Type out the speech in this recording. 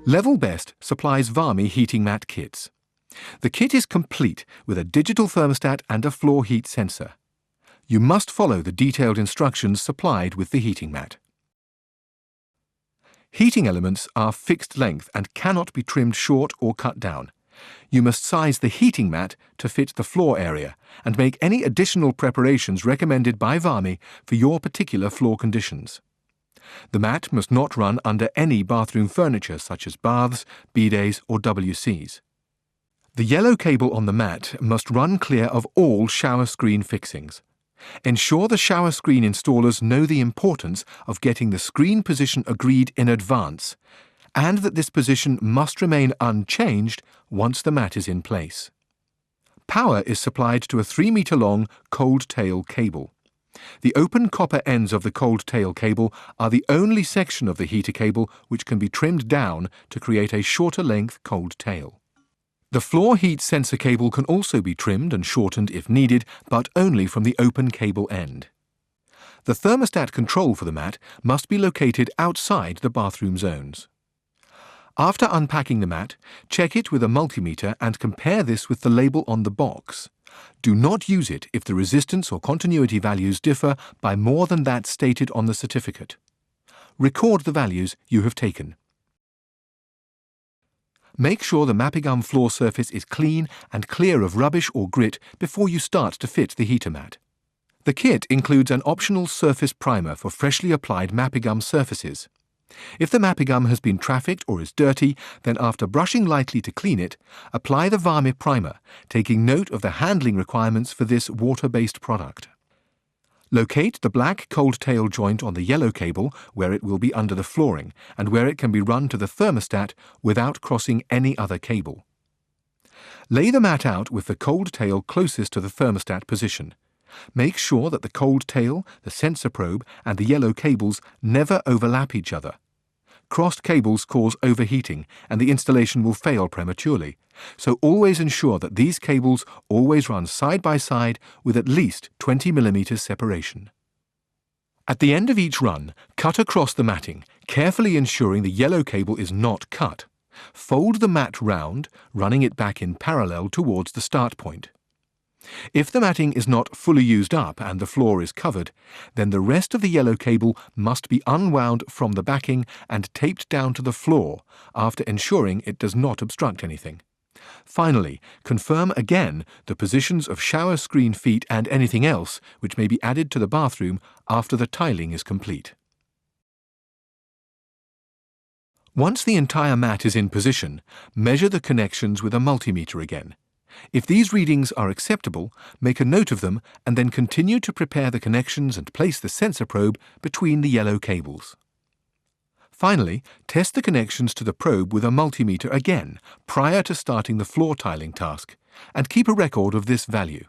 Level Best supplies Varmi heating mat kits. The kit is complete with a digital thermostat and a floor heat sensor. You must follow the detailed instructions supplied with the heating mat. Heating elements are fixed length and cannot be trimmed short or cut down. You must size the heating mat to fit the floor area and make any additional preparations recommended by Varmi for your particular floor conditions. The mat must not run under any bathroom furniture such as baths, bidets or WCs. The yellow cable on the mat must run clear of all shower screen fixings. Ensure the shower screen installers know the importance of getting the screen position agreed in advance, and that this position must remain unchanged once the mat is in place. Power is supplied to a 3-meter-long cold tail cable. The open copper ends of the cold tail cable are the only section of the heater cable which can be trimmed down to create a shorter length cold tail. The floor heat sensor cable can also be trimmed and shortened if needed, but only from the open cable end. The thermostat control for the mat must be located outside the bathroom zones. After unpacking the mat, check it with a multimeter and compare this with the label on the box. Do not use it if the resistance or continuity values differ by more than that stated on the certificate. Record the values you have taken. Make sure the Mapigum floor surface is clean and clear of rubbish or grit before you start to fit the heater mat. The kit includes an optional surface primer for freshly applied Mapigum surfaces. If the Mapigum has been trafficked or is dirty, then after brushing lightly to clean it, apply the Varmi primer, taking note of the handling requirements for this water-based product. Locate the black cold tail joint on the yellow cable where it will be under the flooring and where it can be run to the thermostat without crossing any other cable. Lay the mat out with the cold tail closest to the thermostat position. Make sure that the cold tail, the sensor probe and the yellow cables never overlap each other. Crossed cables cause overheating and the installation will fail prematurely, so always ensure that these cables always run side by side with at least 20 mm separation. At the end of each run, cut across the matting, carefully ensuring the yellow cable is not cut. Fold the mat round, running it back in parallel towards the start point. If the matting is not fully used up and the floor is covered, then the rest of the yellow cable must be unwound from the backing and taped down to the floor after ensuring it does not obstruct anything. Finally, confirm again the positions of shower screen feet and anything else which may be added to the bathroom after the tiling is complete. Once the entire mat is in position, measure the connections with a multimeter again. If these readings are acceptable, make a note of them and then continue to prepare the connections and place the sensor probe between the yellow cables. Finally, test the connections to the probe with a multimeter again prior to starting the floor tiling task, and keep a record of this value.